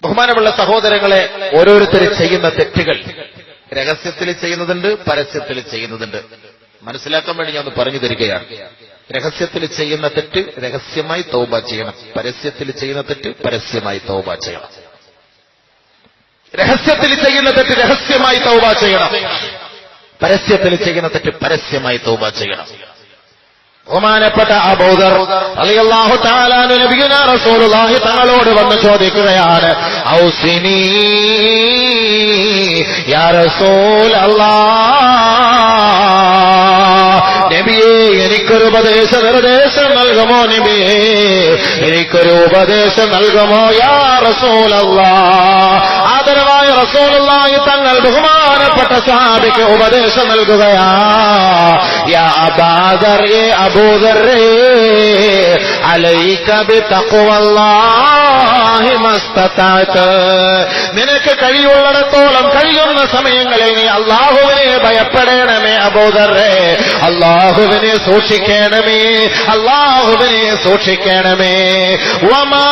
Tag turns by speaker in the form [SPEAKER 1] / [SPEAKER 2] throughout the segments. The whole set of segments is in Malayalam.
[SPEAKER 1] ബഹുമാനമുള്ള സഹോദരങ്ങളെ, ഓരോരുത്തരും ചെയ്യുന്ന തെറ്റുകൾ രഹസ്യത്തിൽ ചെയ്യുന്നതുണ്ട്, പരസ്യത്തിൽ ചെയ്യുന്നതുണ്ട്. മനസ്സിലാക്കാൻ വേണ്ടി ഞാൻ ഒന്ന് പറഞ്ഞു തരികയാണ്. രഹസ്യത്തിൽ ചെയ്യുന്ന തെറ്റ് രഹസ്യമായി തൗബ ചെയ്യണം, പരസ്യത്തിൽ ചെയ്യുന്ന തെറ്റ് പരസ്യമായി തൗബ ചെയ്യണം. രഹസ്യത്തിൽ ചെയ്യുന്ന തെറ്റ് രഹസ്യമായി തൗബ ചെയ്യണം, പരസ്യത്തിൽ ചെയ്യുന്ന തെറ്റ് പരസ്യമായി തൗബ ചെയ്യണം. ബഹുമാനപ്പെട്ട അബൂദർ റളിയല്ലാഹു തആല അൻഹു നബിയുനാ റസൂലുള്ളാഹി തങ്ങളോട് വന്ന് ചോദിക്കുകയാണ്, ഔസിനി യാ റസൂലല്ലാഹ്, നബിയേ എനിക്കൊരു നിർദ്ദേശം നൽകുമോ? നബിയേ എനിക്കൊരു ഉപദേശം നൽകുമോ? യാ റസൂലല്ലാഹ്, ആദരവായ റസൂലുള്ളാഹി തങ്ങൾ ബഹുമാനപ്പെട്ട സ്വഹാബിക്ക് ഉപദേശം നൽകുകയാ. യാ അബൂദർ, അബൂദർ അലൈക ബിതഖ്വല്ലാഹി മസ്തതഅത, നിനക്ക് കഴിയുള്ളിടത്തോളം കഴിയുന്ന സമയങ്ങളിൽ നീ അല്ലാഹുവിനെ ഭയപ്പെടണമേ അബൂദർ, അല്ലാഹുവിനെ സൂക്ഷിക്കണമേ, അല്ലാഹുവിനെ സൂക്ഷിക്കണമേ. വമാ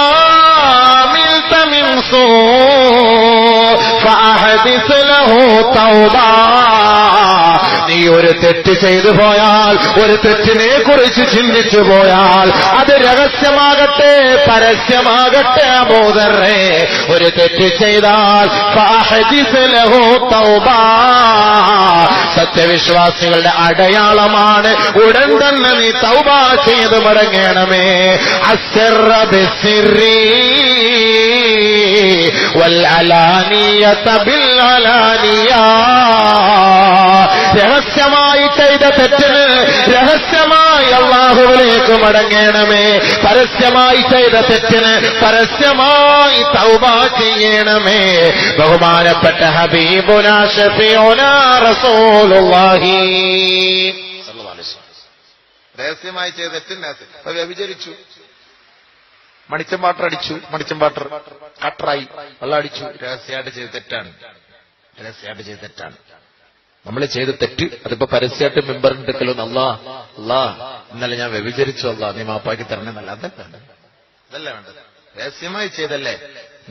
[SPEAKER 1] മിൽത മിൻ സൂ ഫഅഹദിസ് ലഹു തൗബ, നീ ഒരു തെറ്റ് ചെയ്തു പോയാൽ, ഒരു തെറ്റിനെ കുറിച്ച് ചിന്തിച്ചു പോയാൽ, അത് രഹസ്യമാകട്ടെ പരസ്യമാകട്ടെ അബൂദറേ, ഒരു തെറ്റ് ചെയ്താൽ ഫഅഹദിസ് ലഹു തൗബ, സത്യവിശ്വാസികളുടെ അടയാളമാണ് ഉടൻ തന്നെ നീ തൗബ ചെയ്ത് മടങ്ങണമേ. അസ്സിർറ ബിസ്സിറി വൽ അലാനിയത ബിൽ അലാനിയ, രഹസ്യമായി ചെയ്ത തെറ്റിന് രഹസ്യമായി അല്ലാഹുവിലേക്ക് മടങ്ങണമേ, പരസ്യമായി ചെയ്ത തെറ്റിന് പരസ്യമായി തൗബ ചെയ്യണമേ. ബഹുമാനപ്പെട്ട ഹബീബുനാ ശഫീഉനാ റസൂലുള്ളാഹി സ്വല്ലല്ലാഹു അലൈഹി വസല്ലം രഹസ്യമായി ചെയ്ത തെറ്റിന് വ്യഭിചരിച്ചു, മണിച്ചം വാട്ടർ അടിച്ചു, മണിച്ചം വാട്ടർ കട്ടറായി വെള്ളം അടിച്ചു, രഹസ്യമായിട്ട് ചെയ്ത തെറ്റാണ്, രഹസ്യമായിട്ട് ചെയ്ത തെറ്റാണ്. നമ്മൾ ചെയ്ത തെറ്റ് അതിപ്പോ പരസ്യമായിട്ട് മെമ്പറിന്റെ അടുക്കലൊന്ന് അല്ലാ ഇന്നലെ ഞാൻ വ്യഭിചരിച്ചു, അല്ലാ നീ മാപ്പാക്കി തരണേന്നല്ല, അതല്ല വേണ്ടത്. രഹസ്യമായി ചെയ്തല്ലേ,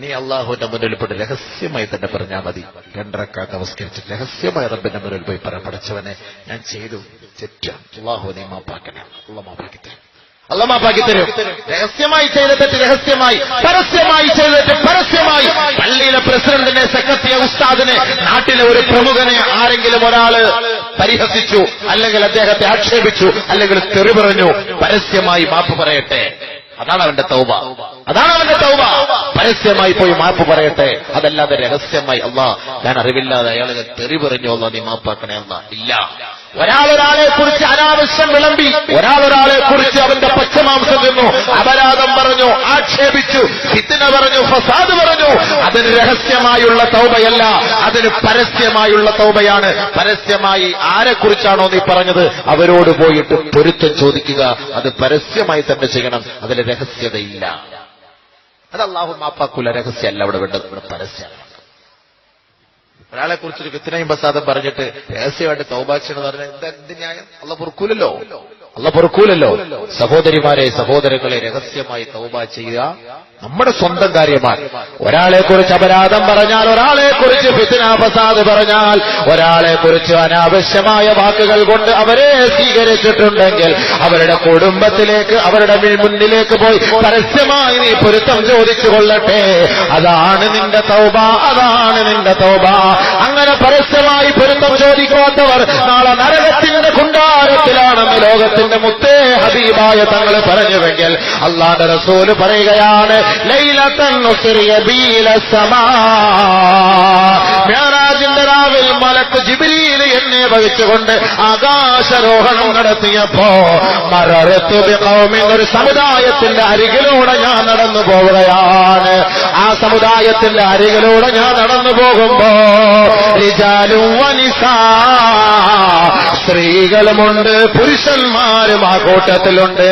[SPEAKER 1] നീ അള്ളാഹുവിന്റെ മുന്നിൽപ്പെട്ട് രഹസ്യമായി തന്നെ പറഞ്ഞാൽ മതി. 2 റക്അത്ത് നമസ്കരിച്ച് രഹസ്യമായി റബ്ബിന്റെ മുന്നിൽ പോയി പറ, പടച്ചവനെ ഞാൻ ചെയ്തു തെറ്റാണ്, അള്ളാഹു നീ മാപ്പാക്കണേ, അള്ളാഹ് മാപ്പാക്കി തരും, അള്ളാഹ് മാപ്പാക്കി തരും. രഹസ്യമായി ചെയ്ത തെറ്റ് രഹസ്യമായി, പരസ്യമായി ചെയ്ത തെറ്റ് പരസ്യമായി. പള്ളിയിലെ പ്രസിഡന്റിനെ, സെക്രട്ടറിയെ, ഉസ്താദിനെ, നാട്ടിലെ ഒരു പ്രമുഖനെ ആരെങ്കിലും ഒരാള് പരിഹസിച്ചു, അല്ലെങ്കിൽ അദ്ദേഹത്തെ ആക്ഷേപിച്ചു, അല്ലെങ്കിൽ തെറി പറഞ്ഞു, പരസ്യമായി മാപ്പ് പറയട്ടെ, അതാണ് അവന്റെ തൗബ, അതാണ് അവന്റെ തൗബ. പരസ്യമായി പോയി മാപ്പ് പറയട്ടെ, അതല്ലാതെ രഹസ്യമായി അല്ലാഹ് ഞാൻ അറിവില്ലാതെ അയാളെ തെറി പറഞ്ഞു, അല്ലാഹ് നീ മാപ്പാക്കണേ, അല്ലാഹ് ഇല്ല. ഒരാളൊരാളെ കുറിച്ച് അനാവശ്യം വിളമ്പി, ഒരാളൊരാളെ കുറിച്ച് അവന്റെ പച്ചമാംസം തിന്നു, അപരാധം പറഞ്ഞു, ആക്ഷേപിച്ചു, ഫിത്ന പറഞ്ഞു, ഫസാദ് പറഞ്ഞു, അതിന് രഹസ്യമായുള്ള തൗബയല്ല, അതിന് പരസ്യമായുള്ള തൗബയാണ്. പരസ്യമായി ആരെക്കുറിച്ചാണോ നീ പറഞ്ഞത് അവരോട് പോയിട്ട് പൊരുത്തം ചോദിക്കുക, അത് പരസ്യമായി തന്നെ ചെയ്യണം, അതിൽ രഹസ്യതയില്ല. അത് അല്ലാഹു മാപ്പാക്കൂല, രഹസ്യമല്ല അവിടെ വേണ്ടത്, ഇവിടെ പരസ്യമാണ്. ഒരാളെ കുറിച്ചൊരു ഫിത്നയും ഫസാദും പറഞ്ഞിട്ട് രഹസ്യമായിട്ട് തൗബ ചെയ്യണമെന്ന് പറഞ്ഞാൽ എന്ത് ന്യായം? അല്ലാഹു പൊറുക്കൂലല്ലോ, അല്ലാഹു പൊറുക്കൂലല്ലോ. സഹോദരിമാരെ, സഹോദരങ്ങളെ, രഹസ്യമായി തൗബ ചെയ്യുക നമ്മുടെ സ്വന്തം കാര്യമാണ്. ഒരാളെ കുറിച്ച് അപരാധം പറഞ്ഞാൽ, ഒരാളെ കുറിച്ച് ഫിത്ന ഫസാദ് പറഞ്ഞാൽ, ഒരാളെ കുറിച്ച് അനാവശ്യമായ വാക്കുകൾ കൊണ്ട് അവരെ സ്വീകരിച്ചിട്ടുണ്ടെങ്കിൽ അവരുടെ കുടുംബത്തിലേക്ക്, അവരുടെ മുന്നിലേക്ക് പോയി പരസ്യമായി നീ പൊരുത്തം ചോദിച്ചു കൊള്ളട്ടെ, അതാണ് നിന്റെ തൗബ, അതാണ് നിന്റെ തൗബ. അങ്ങനെ പരസ്യമായി പൊരുത്തം ചോദിക്കാത്തവർ നാളെ നരകത്തിന്റെ കുണ്ടാരത്തിലാണെന്ന് ലോകത്തിന്റെ മുത്തേ ഹബീബായ തങ്ങൾ പറഞ്ഞുവെങ്കിൽ അല്ലാഹുവിന്റെ റസൂൽ പറയുകയാണ്, ലൈലത്തൻ ഉസ്രിയ ബിൽ സമാ, മിഅ്റാജിന്റെ രാവിൽ മലക്ക് ജിബ്രീൽ എന്നെ വഹിച്ചുകൊണ്ട് ആകാശാരോഹണം നടത്തിയപ്പോ മററത്തു ബിഖൗമിൻ, ഒരു സമുദായത്തിന്റെ അരികിലൂടെ ഞാൻ നടന്നു പോവുകയാണ്. ആ സമുദായത്തിന്റെ അരികിലൂടെ ഞാൻ നടന്നു പോകുമ്പോ റിജാലും വനിസാ, സ്ത്രീകളുമുണ്ട് പുരുഷന്മാരും ആ കൂട്ടത്തിലുണ്ട്.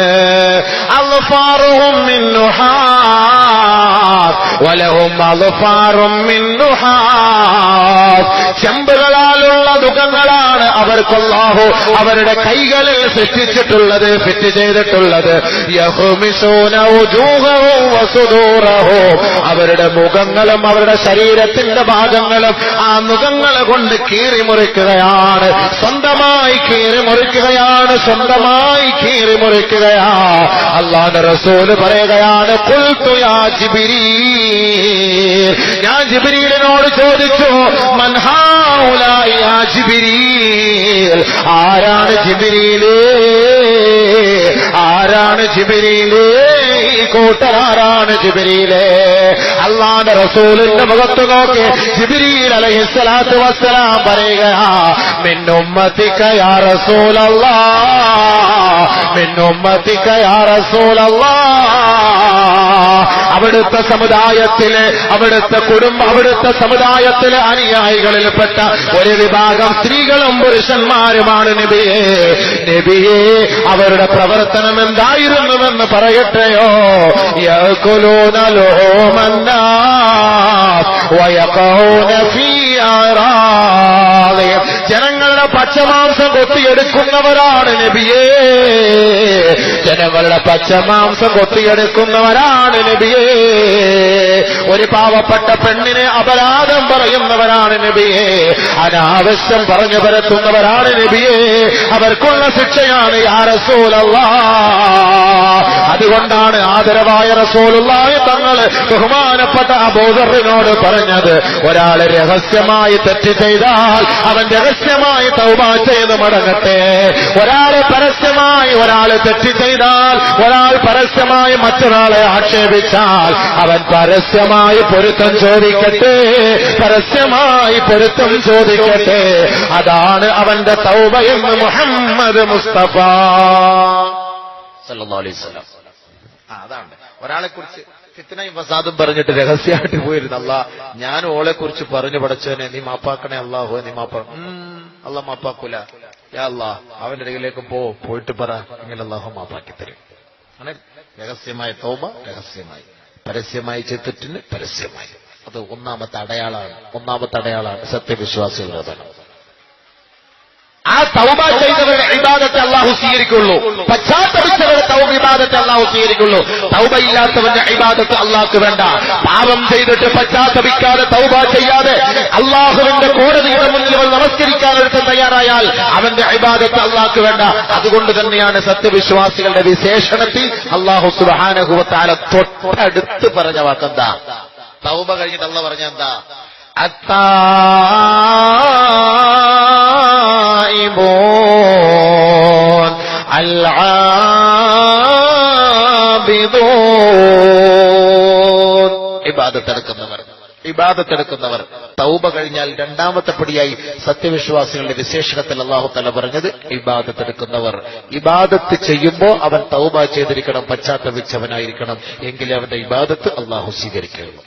[SPEAKER 1] അൽഫാറുഹും മിൻ നുഹാസ് വലഹും അൽഫാറും മിൻ നുഹാസ്, ചെമ്പുകളാലുള്ള മുഖങ്ങളാണ് അവർക്ക് അല്ലാഹു അവരുടെ കൈകളിൽ സൃഷ്ടിച്ചിട്ടുള്ളത്, ഫിറ്റ് ചെയ്തിട്ടുള്ളത്. യഹ്മിസൂന വജൂഹഹും വസുദൂറഹും, അവരുടെ മുഖങ്ങളും അവരുടെ ശരീരത്തിന്റെ ഭാഗങ്ങളും ആ മുഖങ്ങളെ കൊണ്ട് കീറിമുറിക്കുകയാണ്, സ്വന്തമായി കീറിമുറിക്കുകയാണ്, സ്വന്തമായി കീറിമുറിക്കുകയാ. അല്ലാഹുവിന്റെ റസൂല് പറയുകയാണ്, ഖുൽതു യാ ജിബ്രീൽ, ഞാൻ ജിബ്രീലിനോട് ചോദിച്ചു, മൻ ഹൗലായി യാ ജിബ്രീൽ, ആരാണ് ജിബ്രീലേ, ആരാണ് ജിബ്രീലേ, ഈ കൂട്ടരാരാണ് ജിബ്രീലേ? അല്ലാഹുവിന്റെ റസൂലിന്റെ മുഖത്ത് നോക്കി ജിബ്രീൽ അലൈഹിസ്സലാത്തു വസ്സലാം പറയുകയാ, മിൻ ഉമ്മതിക യാ റസൂലല്ലാഹ്, മിൻ ഉമ്മതിക യാ റസൂലല്ലാഹ്. അവിടുത്തെ സമുദായത്തിലെ, അവിടുത്തെ അവിടുത്തെ സമുദായത്തിലെ അനുയായികളിൽപ്പെട്ട ഒരു വിഭാഗം സ്ത്രീകളും പുരുഷന്മാരുമാണ് നബിയേ. നബിയേ, അവരുടെ പ്രവർത്തനം എന്തായിരുന്നുവെന്ന് പറയട്ടെയോ? യഅകുലൂന ലഹൂമന്നാസ് വയഖഊന ഫീ അറാദിഹിം, ജനങ്ങളുടെ പച്ചമാംസം കൊത്തിയെടുക്കുന്നവരാണ് നബിയേ, ജനങ്ങളുടെ പച്ചമാംസം കൊത്തിയെടുക്കുന്നവരാണ് നബിയേ. ഒരു പാവപ്പെട്ട പെണ്ണിനെ അപരാധം പറയുന്നവരാണ് നബിയേ, അനാവശ്യം പറഞ്ഞു പരത്തുന്നവരാണ് നബിയേ, അവർക്കുള്ള ശിക്ഷയാണ് യാ റസൂലല്ലാഹ്. അതുകൊണ്ടാണ് ആദരവായ റസൂലുള്ളാഹി തങ്ങൾ ബഹുമാനപ്പെട്ട അബൂദറിനോട് പറഞ്ഞത്, ഒരാൾ രഹസ്യമായി തെറ്റ് ചെയ്താൽ അവൻ രഹസ്യമായി തൗബ ചെയ്ത് മടങ്ങട്ടെ. ഒരാൾ പരസ്യമായി തെറ്റ് ചെയ്താൽ, ഒരാൾ പരസ്യമായി മറ്റൊരാളെ ആക്ഷേപിച്ചാൽ അവൻ പരസ്യമായി പൊരുത്തം ചോദിക്കട്ടെ, പരസ്യമായി പൊരുത്തം ചോദിക്കട്ടെ. അതാണ് അവന്റെ തൗബ എന്ന് മുഹമ്മദ് മുസ്തഫ സല്ലല്ലാഹു അലൈഹി വസല്ലം. അതാണ് ഒരാളെ കുറിച്ച് ഫിത്നയും ഫസാദും പറഞ്ഞിട്ട് രഹസ്യമായിട്ട് പോയിരുന്നു, അല്ലാഹ് ഞാൻ ഓളെ കുറിച്ച് പറഞ്ഞു പടച്ചവനെ നീ മാപ്പാക്കണേ അല്ലാഹു, നീ അല്ലാഹ് മാപ്പാക്കൂല, യാ അല്ലാഹ് അവന്റെ ഇടയിലേക്ക് പോയിട്ട് പറ, എങ്ങനെ അല്ലാഹു മാപ്പാക്കി തരും. അങ്ങനെ രഹസ്യമായ തൗബ രഹസ്യമായി, പരസ്യമായി തെറ്റിന് പരസ്യമായി. അത് ഒന്നാമത്തെ അടയാളാണ് സത്യവിശ്വാസികളുടെ ബലം. ആ തൗബ ചെയ്തവരുടെ ഇബാദത്തെ അല്ലാഹു സ്വീകരിക്കുള്ളൂ, പശ്ചാത്തപിച്ചവരുടെ ഇബാദത്തെ അല്ലാഹു സ്വീകരിക്കുള്ളൂ. തൗബ ഇല്ലാത്തവന്റെ ഇബാദത്ത് അല്ലാഹുക്ക് വേണ്ട. പാപം ചെയ്തിട്ട് പശ്ചാത്തപിക്കാതെ തൗബ ചെയ്യാതെ അല്ലാഹുവിന്റെ കോടതിയുടെ മുന്നിൽ നമസ്കരിക്കാൻ ഒരുത്തൻ തയ്യാറായാൽ അവന്റെ ഇബാദത്ത് അല്ലാഹുക്ക് വേണ്ട. അതുകൊണ്ട് തന്നെയാണ് സത്യവിശ്വാസികളുടെ വിശേഷണത്തിൽ അല്ലാഹു സുബ്ഹാനഹു വ തആല തൊട്ടടുത്ത് പറഞ്ഞ വാക്കെന്താ? തൗബ കഴിഞ്ഞിട്ട് അല്ലാഹു പറഞ്ഞ എന്താ? التائبون العابدون, ഇബാദത്തെടുക്കുന്നവർ തൗബ കഴിഞ്ഞാൽ രണ്ടാമത്തെ പടിയായി സത്യവിശ്വാസികളുടെ വിശേഷണത്തിൽ അല്ലാഹു തആല പറഞ്ഞത് ഇബാദത്തെടുക്കുന്നവർ. ഇബാദത്ത് ചെയ്യുമ്പോൾ അവൻ തൗബ ചെയ്തിരിക്കണം, പശ്ചാത്തപിച്ചവനായിരിക്കണം, എങ്കിലേ അവന്റെ ഇബാദത്ത് അല്ലാഹു സ്വീകരിക്കുകയുള്ളൂ.